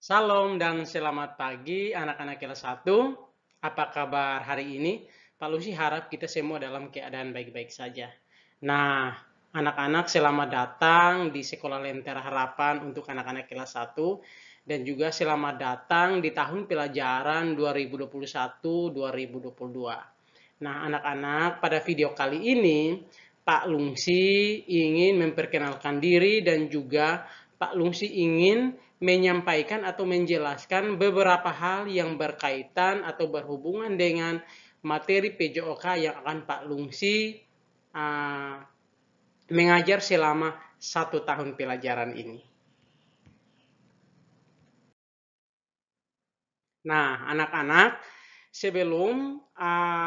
Salam dan selamat pagi anak-anak kelas 1. Apa kabar hari ini? Pak Lucy harap kita semua dalam keadaan baik-baik saja. Nah, anak-anak selamat datang di Sekolah Lentera Harapan untuk anak-anak kelas 1 dan juga selamat datang di tahun pelajaran 2021-2022. Nah, anak-anak, pada video kali ini Pak Lungsi ingin memperkenalkan diri dan juga Pak Lungsi ingin menyampaikan atau menjelaskan beberapa hal yang berkaitan atau berhubungan dengan materi PJOK yang akan Pak Lungsi mengajar selama 1 tahun pelajaran ini. Nah, anak-anak, sebelum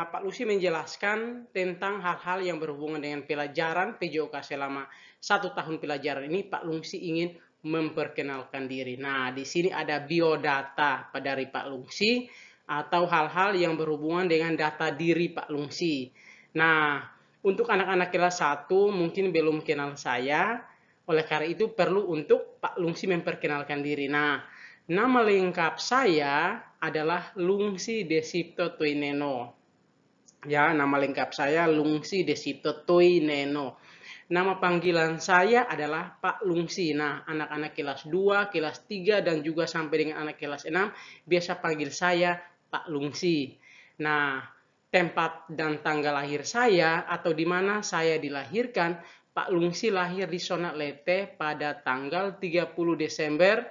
Pak Lucy menjelaskan tentang hal-hal yang berhubungan dengan pelajaran PJOK selama 1 tahun pelajaran ini, Pak Lucy ingin memperkenalkan diri. Nah, di sini ada biodata dari Pak Lucy atau hal-hal yang berhubungan dengan data diri Pak Lucy. Nah, untuk anak-anak kelas 1 mungkin belum kenal saya, oleh karena itu perlu untuk Pak Lucy memperkenalkan diri. Nah, nama lengkap saya adalah Lungsi Desipto Tuineno. Ya, nama lengkap saya Lungsi Desipto Tuineno. Nama panggilan saya adalah Pak Lungsi. Nah, anak-anak kelas 2, kelas 3, dan juga sampai dengan anak kelas 6, biasa panggil saya Pak Lungsi. Nah, tempat dan tanggal lahir saya atau di mana saya dilahirkan, Pak Lungsi lahir di Sonat-Lete pada tanggal 30 Desember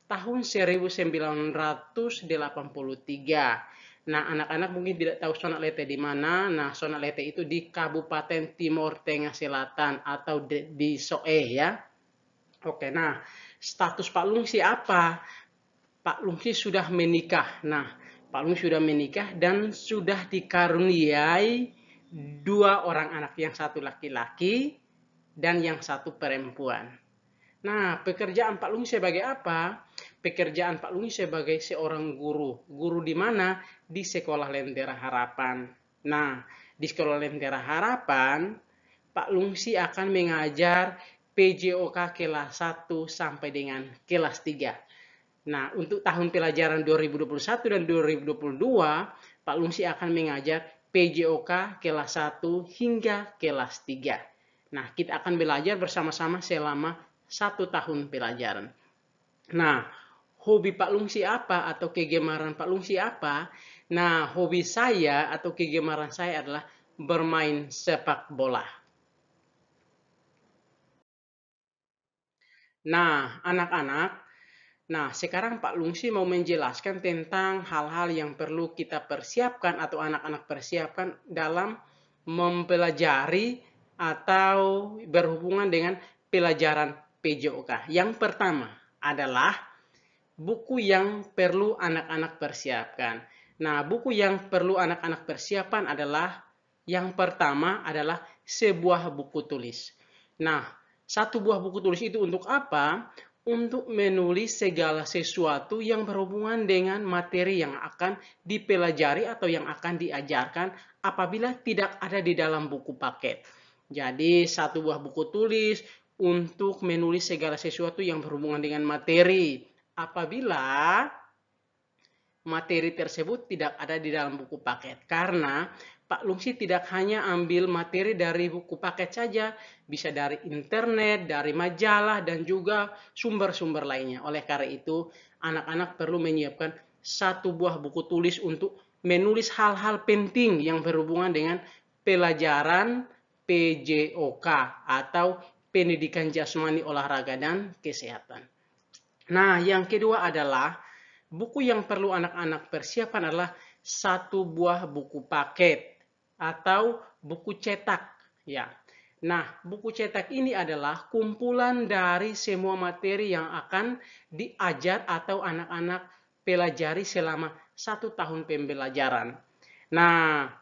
tahun 1983. Nah, anak-anak mungkin tidak tahu Sonat-Lete di mana. Nah, Sonat-Lete itu di Kabupaten Timur Tengah Selatan atau di Soe ya. Oke, nah status Pak Lungsi apa? Pak Lungsi sudah menikah. Nah, Pak Lungsi sudah menikah dan sudah dikaruniai 2 orang anak, yang satu laki-laki dan yang satu perempuan. Nah, pekerjaan Pak Lungsi sebagai apa? Pekerjaan Pak Lungsi sebagai seorang guru. Guru di mana? Di Sekolah Lentera Harapan. Nah, di Sekolah Lentera Harapan, Pak Lungsi akan mengajar PJOK kelas 1 sampai dengan kelas 3. Nah, untuk tahun pelajaran 2021 dan 2022, Pak Lungsi akan mengajar PJOK kelas 1 hingga kelas 3. Nah, kita akan belajar bersama-sama selama 1 tahun pelajaran. Nah, hobi Pak Lungsi apa atau kegemaran Pak Lungsi apa? Nah, hobi saya atau kegemaran saya adalah bermain sepak bola. Nah, anak-anak, nah sekarang Pak Lungsi mau menjelaskan tentang hal-hal yang perlu kita persiapkan atau anak-anak persiapkan dalam mempelajari atau berhubungan dengan pelajaran PJOK. Yang pertama adalah buku yang perlu anak-anak persiapkan. Nah, buku yang perlu anak-anak persiapkan adalah yang pertama adalah sebuah buku tulis. Nah, satu buah buku tulis itu untuk apa? Untuk menulis segala sesuatu yang berhubungan dengan materi yang akan dipelajari atau yang akan diajarkan apabila tidak ada di dalam buku paket. Jadi, satu buah buku tulis untuk menulis segala sesuatu yang berhubungan dengan materi. Apabila materi tersebut tidak ada di dalam buku paket. Karena Pak Lungsi tidak hanya ambil materi dari buku paket saja, bisa dari internet, dari majalah, dan juga sumber-sumber lainnya. Oleh karena itu, anak-anak perlu menyiapkan satu buah buku tulis untuk menulis hal-hal penting yang berhubungan dengan pelajaran PJOK atau pendidikan jasmani, olahraga, dan kesehatan. Nah, yang kedua adalah buku yang perlu anak-anak persiapkan adalah satu buah buku paket atau buku cetak. Ya. Nah, buku cetak ini adalah kumpulan dari semua materi yang akan diajar atau anak-anak pelajari selama 1 tahun pembelajaran. Nah,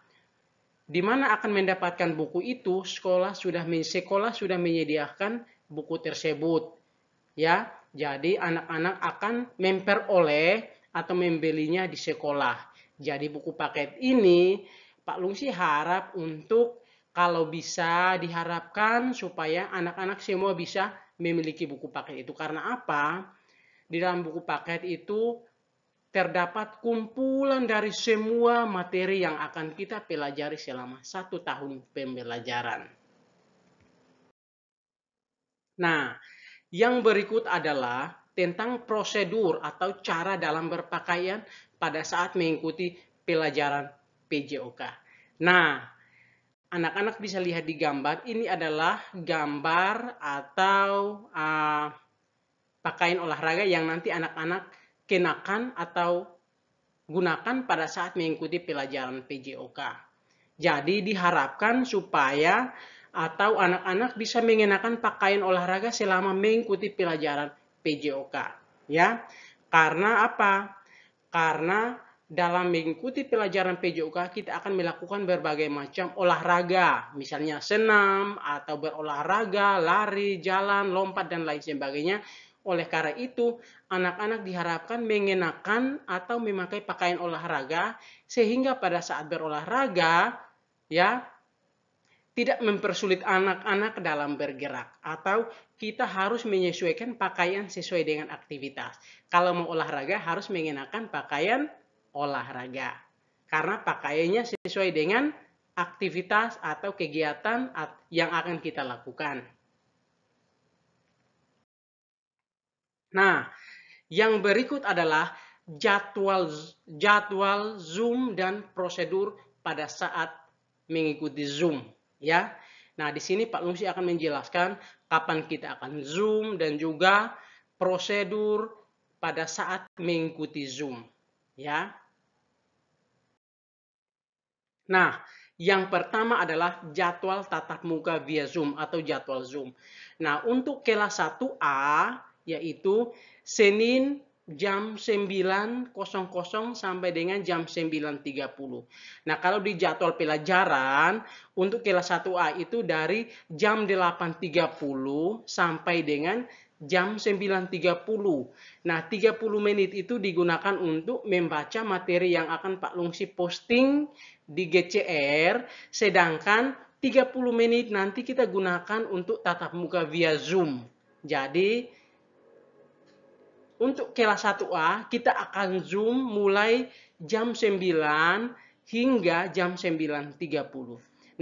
di mana akan mendapatkan buku itu? Sekolah sudah menyediakan buku tersebut. Ya, jadi anak-anak akan memperoleh atau membelinya di sekolah. Jadi buku paket ini Pak Lungsi harap untuk kalau bisa diharapkan supaya anak-anak semua bisa memiliki buku paket itu. Karena apa? Di dalam buku paket itu terdapat kumpulan dari semua materi yang akan kita pelajari selama 1 tahun pembelajaran. Nah, yang berikut adalah tentang prosedur atau cara dalam berpakaian pada saat mengikuti pelajaran PJOK. Nah, anak-anak bisa lihat di gambar, ini adalah gambar atau pakaian olahraga yang nanti anak-anak kenakan atau gunakan pada saat mengikuti pelajaran PJOK. Jadi diharapkan supaya atau anak-anak bisa mengenakan pakaian olahraga selama mengikuti pelajaran PJOK. Ya, karena apa? Karena dalam mengikuti pelajaran PJOK kita akan melakukan berbagai macam olahraga, misalnya senam atau berolahraga, lari, jalan, lompat dan lain sebagainya. Oleh karena itu, anak-anak diharapkan mengenakan atau memakai pakaian olahraga sehingga pada saat berolahraga ya tidak mempersulit anak-anak dalam bergerak atau kita harus menyesuaikan pakaian sesuai dengan aktivitas. Kalau mau olahraga harus mengenakan pakaian olahraga karena pakaiannya sesuai dengan aktivitas atau kegiatan yang akan kita lakukan. Nah, yang berikut adalah jadwal Zoom dan prosedur pada saat mengikuti Zoom, ya. Nah, di sini Pak Lungsi akan menjelaskan kapan kita akan Zoom dan juga prosedur pada saat mengikuti Zoom, ya. Nah, yang pertama adalah jadwal tatap muka via Zoom atau jadwal Zoom. Nah, untuk kelas 1A yaitu Senin jam 9.00 sampai dengan jam 9.30. Nah, kalau di jadwal pelajaran untuk kelas 1A itu dari jam 8.30 sampai dengan jam 9.30. Nah, 30 menit itu digunakan untuk membaca materi yang akan Pak Lungsi posting di GCR, sedangkan 30 menit nanti kita gunakan untuk tatap muka via Zoom. Jadi, untuk kelas 1A, kita akan Zoom mulai jam 9 hingga jam 9.30.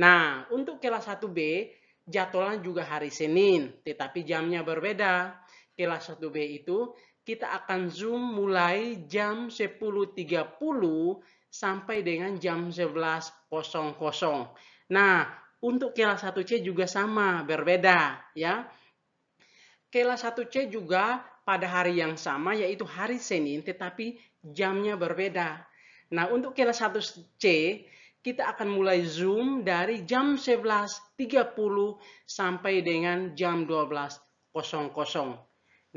Nah, untuk kelas 1B, jadwalnya juga hari Senin, tetapi jamnya berbeda. Kelas 1B itu kita akan Zoom mulai jam 10.30 sampai dengan jam 11.00. Nah, untuk kelas 1C juga sama, berbeda ya. Kelas 1C juga pada hari yang sama yaitu hari Senin tetapi jamnya berbeda. Nah, untuk kelas 1C kita akan mulai Zoom dari jam 11.30 sampai dengan jam 12.00.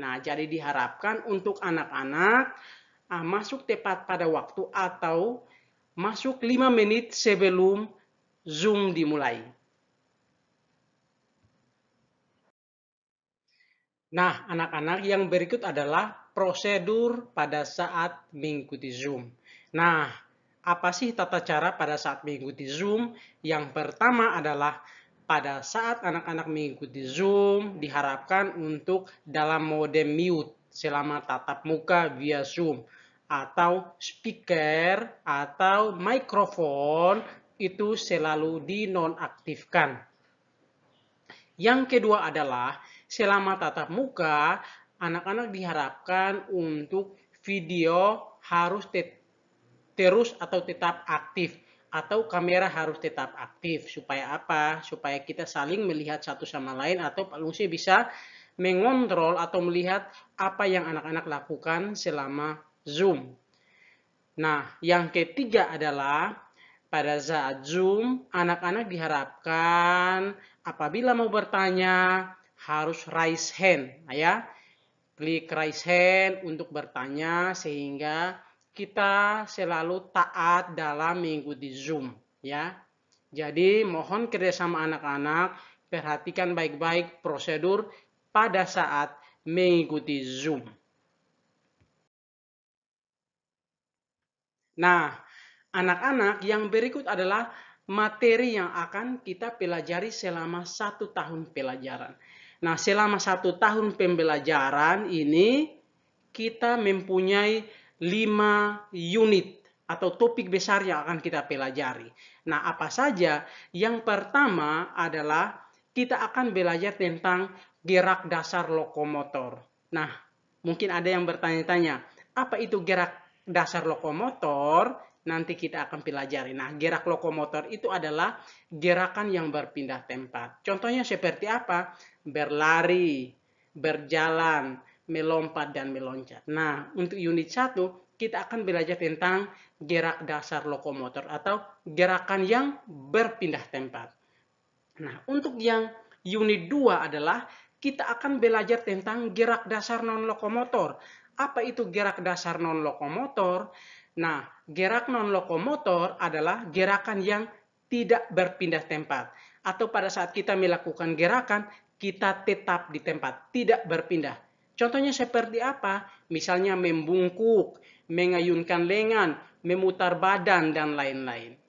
Nah, jadi diharapkan untuk anak-anak masuk tepat pada waktu atau masuk 5 menit sebelum Zoom dimulai. Nah, anak-anak, yang berikut adalah prosedur pada saat mengikuti Zoom. Nah, apa sih tata cara pada saat mengikuti Zoom? Yang pertama adalah pada saat anak-anak mengikuti Zoom, diharapkan untuk dalam mode mute selama tatap muka via Zoom. Atau speaker atau mikrofon itu selalu dinonaktifkan. Yang kedua adalah selama tatap muka, anak-anak diharapkan untuk video harus terus atau tetap aktif atau kamera harus tetap aktif. Supaya apa? Supaya kita saling melihat satu sama lain atau Pak Lungsi bisa mengontrol atau melihat apa yang anak-anak lakukan selama Zoom. Nah, yang ketiga adalah pada saat Zoom, anak-anak diharapkan apabila mau bertanya harus raise hand, ya. Klik raise hand untuk bertanya sehingga kita selalu taat dalam mengikuti Zoom, ya. Jadi mohon kerjasama anak-anak, perhatikan baik-baik prosedur pada saat mengikuti Zoom. Nah, anak-anak, yang berikut adalah materi yang akan kita pelajari selama 1 tahun pelajaran. Nah, selama 1 tahun pembelajaran ini kita mempunyai 5 unit atau topik besar yang akan kita pelajari. Nah, apa saja? Yang pertama adalah kita akan belajar tentang gerak dasar lokomotor. Nah, mungkin ada yang bertanya-tanya, apa itu gerak dasar lokomotor? Nanti kita akan pelajari. Nah, gerak lokomotor itu adalah gerakan yang berpindah tempat. Contohnya seperti apa? Berlari, berjalan, melompat, dan meloncat. Nah, untuk unit 1, kita akan belajar tentang gerak dasar lokomotor atau gerakan yang berpindah tempat. Nah, untuk yang unit 2 adalah kita akan belajar tentang gerak dasar non-lokomotor. Apa itu gerak dasar non-lokomotor? Nah, gerak non-lokomotor adalah gerakan yang tidak berpindah tempat. Atau pada saat kita melakukan gerakan, kita tetap di tempat, tidak berpindah. Contohnya seperti apa? Misalnya membungkuk, mengayunkan lengan, memutar badan, dan lain-lain.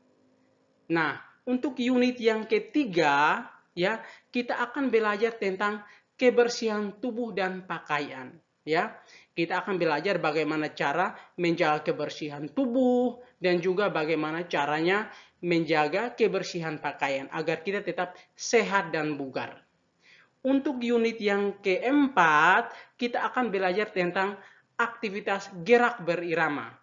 Nah, untuk unit yang ketiga, ya, kita akan belajar tentang kebersihan tubuh dan pakaian. Ya, kita akan belajar bagaimana cara menjaga kebersihan tubuh dan juga bagaimana caranya menjaga kebersihan pakaian agar kita tetap sehat dan bugar. Untuk unit yang keempat, kita akan belajar tentang aktivitas gerak berirama.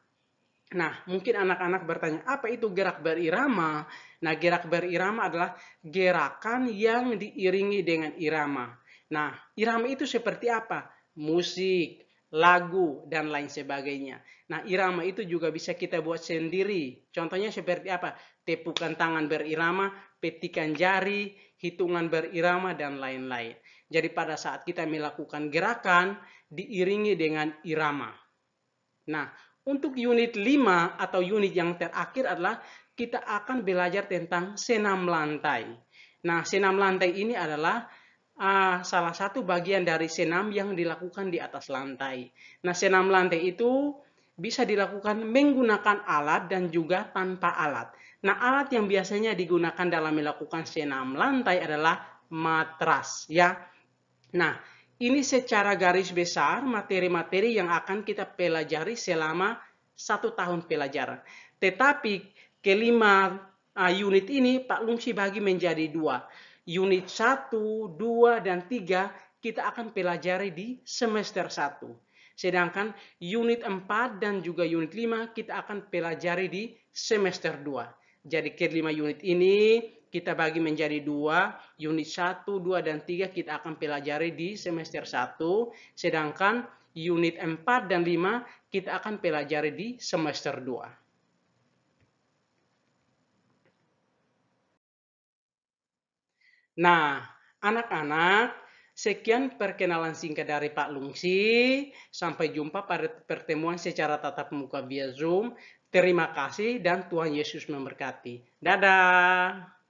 Nah, mungkin anak-anak bertanya, apa itu gerak berirama? Nah, gerak berirama adalah gerakan yang diiringi dengan irama. Nah, irama itu seperti apa? Musik, lagu, dan lain sebagainya. Nah, irama itu juga bisa kita buat sendiri. Contohnya seperti apa? Tepukan tangan berirama, petikan jari, hitungan berirama, dan lain-lain. Jadi pada saat kita melakukan gerakan, diiringi dengan irama. Nah, untuk unit 5 atau unit yang terakhir adalah kita akan belajar tentang senam lantai. Nah, senam lantai ini adalah salah satu bagian dari senam yang dilakukan di atas lantai. Nah, senam lantai itu bisa dilakukan menggunakan alat dan juga tanpa alat. Nah, alat yang biasanya digunakan dalam melakukan senam lantai adalah matras, ya. Nah, ini secara garis besar materi-materi yang akan kita pelajari selama 1 tahun pelajaran. Tetapi kelima unit ini Pak Lungsi bagi menjadi 2. Unit 1, 2, dan 3 kita akan pelajari di semester 1. Sedangkan unit 4 dan juga unit 5 kita akan pelajari di semester 2. Jadi kelima unit ini kita bagi menjadi 2, unit 1, 2, dan 3 kita akan pelajari di semester 1, sedangkan unit 4 dan 5 kita akan pelajari di semester 2. Nah, anak-anak, sekian perkenalan singkat dari Pak Lungsi. Sampai jumpa pada pertemuan secara tatap muka via Zoom. Terima kasih dan Tuhan Yesus memberkati. Dadah!